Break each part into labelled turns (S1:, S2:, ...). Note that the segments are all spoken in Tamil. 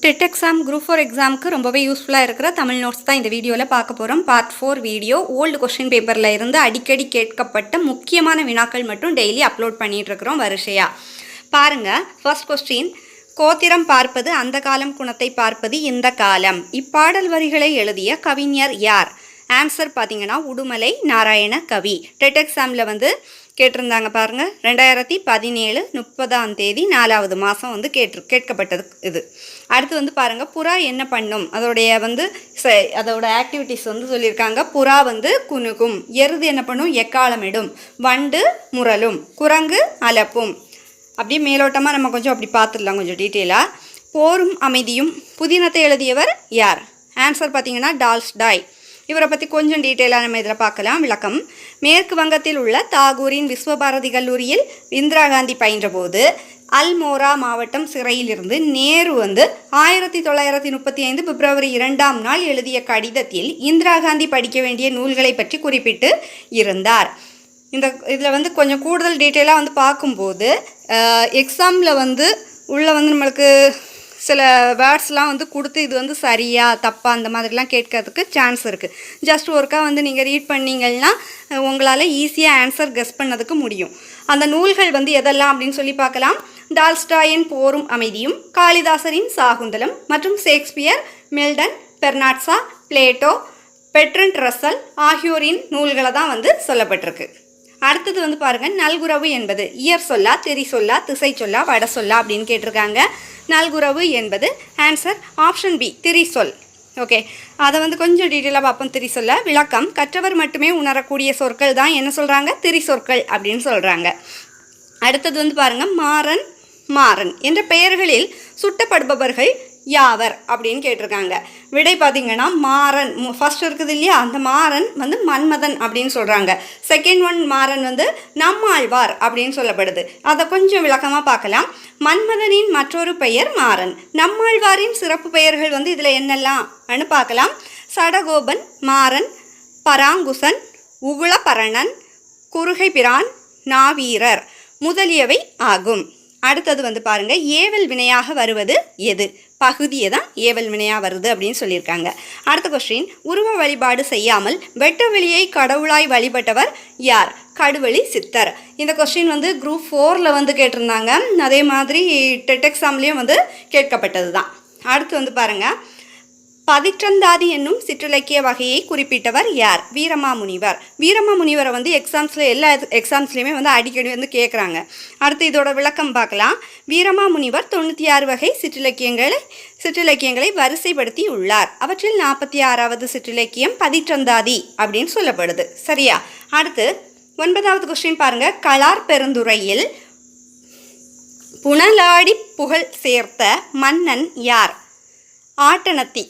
S1: டெட் எக்ஸாம் குரூப் 4 எக்ஸாமுக்கு ரொம்பவே யூஸ்ஃபுல்லாக இருக்கிற தமிழ் நோட்ஸ் தான் இந்த வீடியோவில் பார்க்க போகிறோம். பார்ட் 4 வீடியோ ஓல்டு கொஸ்டின் பேப்பரில் இருந்து அடிக்கடி கேட்கப்பட்ட முக்கியமான வினாக்கள் மட்டும் டெய்லி அப்லோட் பண்ணிகிட்ருக்கிறோம் வரிசையாக. பாருங்கள், ஃபர்ஸ்ட் கொஸ்டின், கோத்திரம் பார்ப்பது அந்த காலம், குணத்தை பார்ப்பது இந்த காலம். இப்பாடல் வரிகளை எழுதிய கவிஞர் யார்? ஆன்சர் பார்த்தீங்கன்னா உடுமலை நாராயண கவி. டெட் எக்ஸாமில் கேட்டிருந்தாங்க பாருங்கள். 2017 30 4வது மாதம் கேட்கப்பட்டது இது. அடுத்து பாருங்கள், புறா என்ன பண்ணும்? அதோட ஆக்டிவிட்டீஸ் சொல்லியிருக்காங்க. புறா குணுகும், எருது என்ன பண்ணும்? எக்காலமிடும், வண்டு முரலும், குரங்கு அலப்பும். அப்படியே மேலோட்டமாக நம்ம கொஞ்சம் அப்படி பார்த்துடலாம் கொஞ்சம் டீட்டெயிலாக. போரும் அமைதியும் புதினத்தை எழுதியவர் யார்? ஆன்சர் பார்த்தீங்கன்னா டால்ஸ்டாய். இவரை பற்றி கொஞ்சம் டீட்டெயிலாக நம்ம இதில் பார்க்கலாம். விளக்கம்: மேற்கு வங்கத்தில் உள்ள தாகூரின் விஸ்வபாரதி கல்லூரியில் இந்திரா காந்தி பயின்றபோது அல்மோரா மாவட்டம் சிறையிலிருந்து நேரு 1935 பிப்ரவரி 2ஆம் நாள் எழுதிய கடிதத்தில் இந்திரா காந்தி படிக்க வேண்டிய நூல்களை பற்றி குறிப்பிட்டு இருந்தார். இதில் கொஞ்சம் கூடுதல் டீட்டெயிலாக பார்க்கும்போது எக்ஸாமில் உள்ள நம்மளுக்கு சில வேர்ட்ஸ்லாம் கொடுத்து இது சரியா தப்பா அந்த மாதிரிலாம் கேட்கறதுக்கு சான்ஸ் இருக்குது. ஜஸ்ட் ஒருக்கா நீங்கள் ரீட் பண்ணிங்கன்னா உங்களால் ஈஸியாக ஆன்சர் கெஸ் பண்ணதுக்கு முடியும். அந்த நூல்கள் எதெல்லாம் அப்படின்னு சொல்லி பார்க்கலாம். டால்ஸ்டாயின் போரும் அமைதியும், காளிதாசரின் சாகுந்தலம் மற்றும் Shakespeare, Milton, Bernard Shaw, Plato, Bertrand Russell ஆகியோரின் நூல்களை தான் சொல்லப்பட்டிருக்கு. அடுத்தது பாருங்கள், நல்குரவு என்பது இயற் சொல்லா, தெரி சொல்லா, திசை சொல்லா, வட சொல்லா அப்படின்னு கேட்டிருக்காங்க. நல்குரவு என்பது ஆன்சர் ஆப்ஷன் பி, திரிசொல். ஓகே, அதை கொஞ்சம் டீட்டெயிலாக பார்ப்போம். திரிசொல்ல விளக்கம்: கற்றவர் மட்டுமே உணரக்கூடிய சொற்கள் தான் என்ன சொல்கிறாங்க? திரிசொற்கள் அப்படின்னு சொல்கிறாங்க. அடுத்தது பாருங்கள், மாறன் மாறன் என்ற பெயர்களில் சுட்டப்படுபவர்கள் யாவர் அப்படின்னு கேட்டிருக்காங்க. விடை பார்த்தீங்கன்னா மாறன் ஃபர்ஸ்ட் இருக்குது இல்லையா, அந்த மாறன் மன்மதன் அப்படின்னு சொல்கிறாங்க. செகண்ட் ஒன் மாறன் நம்மாழ்வார் அப்படின்னு சொல்லப்படுது. அதை கொஞ்சம் விளக்கமாக பார்க்கலாம். மன்மதனின் மற்றொரு பெயர் மாறன். நம்மாழ்வாரின் சிறப்பு பெயர்கள் இதில் என்னெல்லாம் பார்க்கலாம். சடகோபன், மாறன், பராங்குசன், உகுளபரணன், குறுகை பிரான், நாவீரர் முதலியவை ஆகும். அடுத்தது பாருங்கள், ஏவல் வினையாக வருவது எது? பகுதியை தான் ஏவல் வினையாக வருது அப்படின்னு சொல்லியிருக்காங்க. அடுத்த கொஸ்டின், உருவ வழிபாடு செய்யாமல் வெட்ட வெளியை கடவுளாய் வழிபட்டவர் யார்? கடுவெளி சித்தர். இந்த கொஸ்டின் குரூப் 4ல் கேட்டிருந்தாங்க. அதே மாதிரி டெட் எக்ஸாம்லேயும் கேட்கப்பட்டது தான். அடுத்து பாருங்கள், பதிற்றந்தாதி என்னும் சிற்றிலக்கிய வகையை குறிப்பிட்டவர் யார்? வீரமாமுனிவர். வீரமாமுனிவரை எக்ஸாம்ஸில் எல்லா எக்ஸாம்ஸ்லேயுமே அடிக்கடி கேட்குறாங்க. அடுத்து இதோட விளக்கம் பார்க்கலாம். வீரமாமுனிவர் 96 வகை சிற்றிலக்கியங்களை வரிசைப்படுத்தி உள்ளார். அவற்றில் 46வது சிற்றிலக்கியம் பதிற்றந்தாதி அப்படின்னு சொல்லப்படுது. சரியா? அடுத்து 9வது கொஸ்டின் பாருங்கள், கலார் பெருந்துறையில் புனலாடி புகழ் சேர்த்த மன்னன் யார்? ஆட்டனத்தி.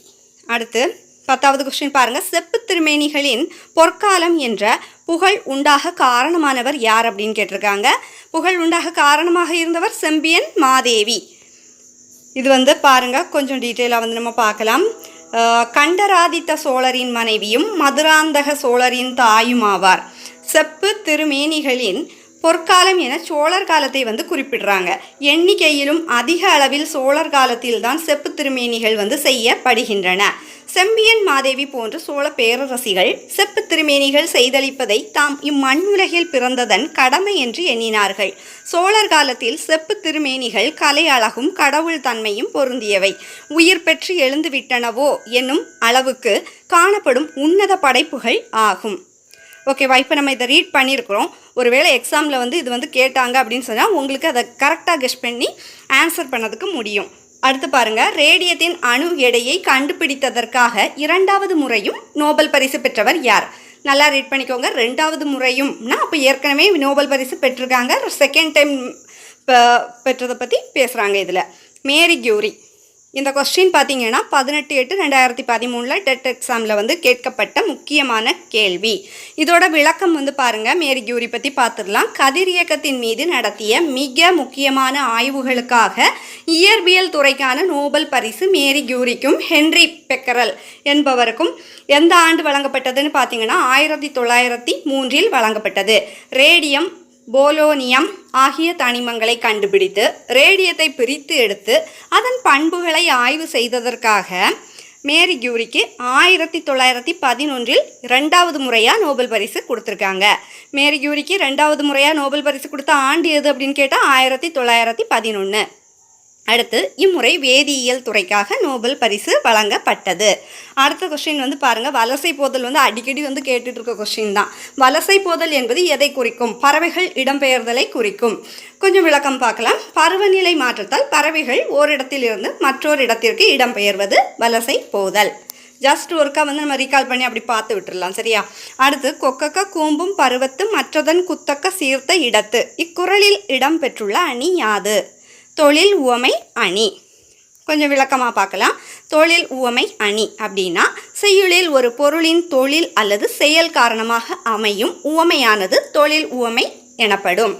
S1: அடுத்து 10வது கொஸ்டின் பாருங்கள், செப்பு திருமேனிகளின் பொற்காலம் என்ற புகழ் உண்டாக காரணமானவர் யார் அப்படின்னு கேட்டிருக்காங்க. புகழ் உண்டாக காரணமாக இருந்தவர் செம்பியன் மாதேவி. இது பாருங்கள் கொஞ்சம் டீட்டெயிலாக நம்ம பார்க்கலாம். கண்டராதித்த சோழரின் மனைவியும் மதுராந்தக சோழரின் தாயும் ஆவார். செப்பு திருமேனிகளின் பொற்காலம் என சோழர் காலத்தை குறிப்பிடுறாங்க. எண்ணிக்கையிலும் அதிக அளவில் சோழர் காலத்தில் தான் செப்பு திருமேனிகள் செய்யப்படுகின்றன. செம்பியன் மாதேவி போன்ற சோழ பேரரசிகள் செப்பு திருமேனிகள் செய்தளிப்பதை தாம் இம்மண் உலகில் பிறந்ததன் கடமை என்று எண்ணினார்கள். சோழர் காலத்தில் செப்பு திருமேனிகள் கலை அழகும் கடவுள் தன்மையும் பொருந்தியவை, உயிர் பெற்று எழுந்துவிட்டனவோ என்னும் அளவுக்கு காணப்படும் உன்னத படைப்புகள் ஆகும். ஓகேவா? இப்போ நம்ம இதை ரீட் பண்ணியிருக்கிறோம். ஒருவேளை எக்ஸாமில் இது கேட்டாங்க அப்படின்னு சொன்னால் உங்களுக்கு அதை கரெக்டாக கெஸ் பண்ணி ஆன்சர் பண்ணதுக்கு முடியும். அடுத்து பாருங்கள், ரேடியத்தின் அணு எடையை கண்டுபிடித்ததற்காக 2வது முறையும் நோபல் பரிசு பெற்றவர் யார்? நல்லா ரீட் பண்ணிக்கோங்க. 2வது முறையும்னா அப்போ ஏற்கனவே நோபல் பரிசு பெற்றிருக்காங்க. செகண்ட் டைம் பெற்றதை பற்றி பேசுகிறாங்க இதில். Marie Curie. இந்த கொஸ்டின் பார்த்தீங்கன்னா 18/8/2013 டெட் எக்ஸாமில் கேட்கப்பட்ட முக்கியமான கேள்வி. இதோட விளக்கம் பாருங்கள். மேரி கியூரி பற்றி பார்த்துடலாம். கதிரியக்கத்தின் மீது நடத்திய மிக முக்கியமான ஆய்வுகளுக்காக இயற்பியல் துறைக்கான நோபல் பரிசு மேரி கியூரிக்கும் ஹென்றி பெக்கரல் என்பவருக்கும் எந்த ஆண்டு வழங்கப்பட்டதுன்னு பார்த்தீங்கன்னா 1903 வழங்கப்பட்டது. ரேடியம் போலோனியம் ஆகிய தனிமங்களை கண்டுபிடித்து ரேடியத்தை பிரித்து எடுத்து அதன் பண்புகளை ஆய்வு செய்ததற்காக மேரி கியூரிக்கு 1911 2வது முறையாக நோபல் பரிசு கொடுத்துருக்காங்க. மேரி கியூரிக்கு 2வது முறையாக நோபல் பரிசு கொடுத்த ஆண்டு எது அப்படின்னு கேட்டால் 1911. அடுத்து இம்முறை வேதியியல் துறைக்காக நோபல் பரிசு வழங்கப்பட்டது. அடுத்த கொஸ்டின் வந்து பாருங்கள், வலசை போதல் வந்து அடிக்கடி வந்து கேட்டுட்டு இருக்க கொஸ்டின் தான். வலசை போதல் என்பது எதை குறிக்கும்? பறவைகள் இடம்பெயர்தலை குறிக்கும். கொஞ்சம் விளக்கம் பார்க்கலாம். பருவநிலை மாற்றத்தால் பறவைகள் ஓரிடத்திலிருந்து மற்றொரு இடத்திற்கு இடம்பெயர்வது வலசை போதல். ஜஸ்ட் ஒருக்கா வந்து நம்ம ரீகால் பண்ணி அப்படி பார்த்து விட்டுடலாம், சரியா? அடுத்து கொக்கக்க கூம்பும் பருவத்து மற்றதன் குத்தக்க சீர்த்த இடத்து இக்குறளில் இடம்பெற்றுள்ள அணி யாது? தொழில் உவமை அணி. கொஞ்சம் விளக்கமாக பார்க்கலாம். தொழில் உவமை அணி அப்படின்னா செய்யுளில் ஒரு பொருளின் தொழில் அல்லது செயல் காரணமாக அமையும் உவமையானது தொழில் உவமை எனப்படும்.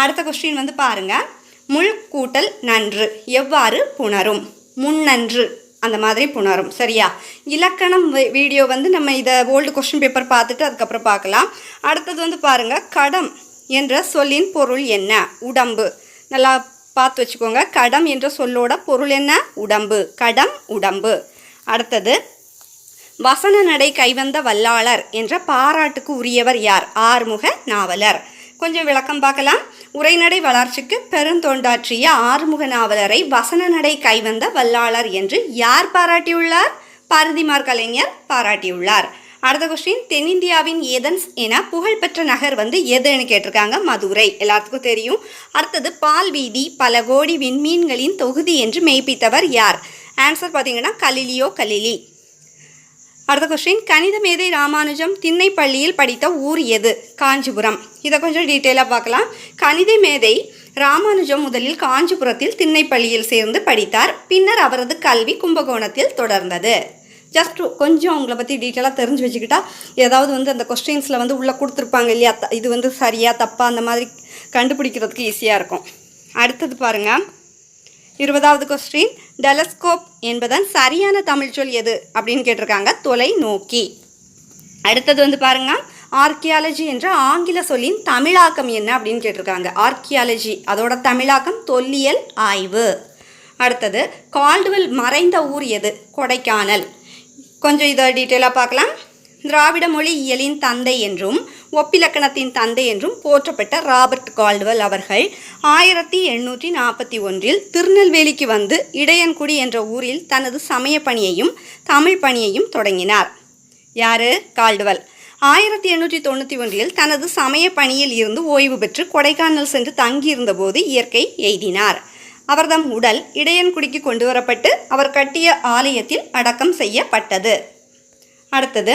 S1: அடுத்த கொஸ்டின் வந்து பாருங்கள், முள் கூட்டல் நன்று எவ்வாறு புணரும்? முன்னன்று அந்த மாதிரி புணரும், சரியா? இலக்கணம் வீடியோ வந்து நம்ம இதை ஓல்டு கொஸ்டின் பேப்பர் பார்த்துட்டு அதுக்கப்புறம் பார்க்கலாம். அடுத்தது வந்து பாருங்கள், கடம் என்ற சொல்லின் பொருள் என்ன? உடம்பு. நல்லா பார்த்து வச்சுக்கோங்க. கடம் என்ற சொல்லோட பொருள் என்ன? உடம்பு. கடம் உடம்பு. அடுத்தது வசன நடை கைவந்த வல்லாளர் என்ற பாராட்டுக்கு உரியவர் யார்? ஆறுமுக நாவலர். கொஞ்சம் விளக்கம் பார்க்கலாம். உரைநடை வளர்ச்சிக்கு பெருந்தொண்டாற்றிய ஆறுமுக நாவலரை வசன நடை கைவந்த வல்லாளர் என்று யார் பாராட்டியுள்ளார்? பரிதிமார் கலைஞர் பாராட்டியுள்ளார். அடுத்த கொஸ்டின், தென்னிந்தியாவின் ஏதென்ஸ் என புகழ்பெற்ற நகர் வந்து எதுன்னு கேட்டிருக்காங்க. மதுரை, எல்லாத்துக்கும் தெரியும். அடுத்தது பால் வீதி பல கோடி விண்மீன்களின் தொகுதி என்று மெய்ப்பித்தவர் யார்? ஆன்சர் பார்த்தீங்கன்னா கலிலியோ கலிலி. அடுத்த கொஸ்டின், கணித மேதை ராமானுஜம் திண்ணை பள்ளியில் படித்த ஊர் எது? காஞ்சிபுரம். இதை கொஞ்சம் டீட்டெயிலாக பார்க்கலாம். கணித மேதை ராமானுஜம் முதலில் காஞ்சிபுரத்தில் திண்ணை பள்ளியில் சேர்ந்து படித்தார். பின்னர் அவரது கல்வி கும்பகோணத்தில் தொடர்ந்தது. ஜஸ்ட் கொஞ்சம் அவங்கள பற்றி டீட்டெயிலாக தெரிஞ்சு வச்சுக்கிட்டா ஏதாவது வந்து அந்த கொஸ்டின்ஸில் வந்து உள்ளே கொடுத்துருப்பாங்க இல்லையா, இது வந்து சரியா தப்பா அந்த மாதிரி கண்டுபிடிக்கிறதுக்கு ஈஸியாக இருக்கும். அடுத்தது பாருங்கள், 20வது கொஸ்டின், டெலஸ்கோப் என்பதன் சரியான தமிழ் சொல் எது அப்படின்னு கேட்டிருக்காங்க. தொலைநோக்கி. அடுத்தது வந்து பாருங்கள், ஆர்கியாலஜி என்ற ஆங்கில சொல்லின் தமிழாக்கம் என்ன அப்படின்னு கேட்டிருக்காங்க. ஆர்கியாலஜி அதோட தமிழாக்கம் தொல்லியல் ஆய்வு. அடுத்தது கால்டுவெல் மறைந்த ஊர் எது? கொடைக்கானல். கொஞ்சம் இதை டீட்டெயிலாக பார்க்கலாம். திராவிட மொழி இயலின் தந்தை என்றும் ஒப்பிலக்கணத்தின் தந்தை என்றும் போற்றப்பட்ட ராபர்ட் கால்டுவெல் அவர்கள் 1841 திருநெல்வேலிக்கு வந்து இடையன்குடி என்ற ஊரில் தனது சமய பணியையும் தமிழ் பணியையும் தொடங்கினார். யாரு? கால்டுவெல். 1891 தனது சமய பணியில் இருந்து ஓய்வு பெற்று கொடைக்கானல் சென்று தங்கியிருந்த போது இயற்கை எய்தினார். அவர்தம் உடல் இடையன்குடிக்கு கொண்டு வரப்பட்டு அவர் கட்டிய ஆலயத்தில் அடக்கம் செய்யப்பட்டது. அடுத்தது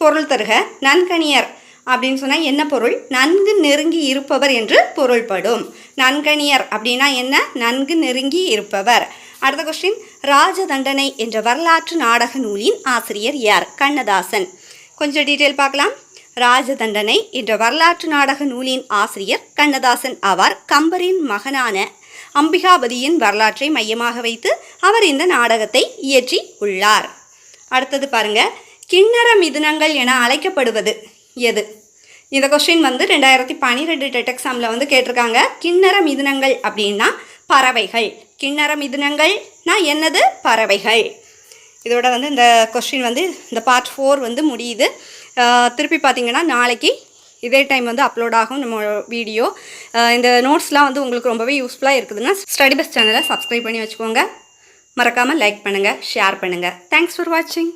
S1: பொருள் தருக. நன்கணியர் அப்படின்னு சொன்னால் என்ன பொருள்? நன்கு நெருங்கி இருப்பவர் என்று பொருள்படும். நன்கணியர் அப்படின்னா என்ன? நன்கு நெருங்கி இருப்பவர். அடுத்த கொஸ்டின், ராஜதண்டனை என்ற வரலாற்று நாடக நூலின் ஆசிரியர் யார்? கண்ணதாசன். கொஞ்சம் டீட்டெயில் பார்க்கலாம். ராஜதண்டனை என்ற வரலாற்று நாடக நூலின் ஆசிரியர் கண்ணதாசன் ஆவார். கம்பரின் மகனான அம்பிகாபதியின் வரலாற்றை மையமாக வைத்து அவர் இந்த நாடகத்தை இயற்றி உள்ளார். அடுத்தது பாருங்க, கிண்ணற மிதுனங்கள் என அழைக்கப்படுவது எது? இந்த கொஸ்டின் வந்து 2012 டெட் எக்ஸாமில் வந்து கேட்டிருக்காங்க. கிண்ணற மிதுனங்கள் அப்படின்னா பறவைகள். கிண்ணற மிதுனங்கள்னா என்னது? பறவைகள். இதோட வந்து இந்த கொஸ்டின் வந்து இந்த பார்ட் 4 வந்து முடியுது. திருப்பி பார்த்தீங்கன்னா நாளைக்கு இதே டைம் வந்து அப்லோட் ஆகும் நம்ம வீடியோ. இந்த நோட்ஸ்லாம் வந்து உங்களுக்கு ரொம்பவே யூஸ்ஃபுல்லாக இருக்குதுன்னா ஸ்டடி பெஸ்ட் சேனலை சப்ஸ்கிரைப் பண்ணி வச்சுக்கோங்க. மறக்காமல் லைக் பண்ணுங்கள், ஷேர் பண்ணுங்கள். தேங்க்ஸ் ஃபார் வாட்சிங்.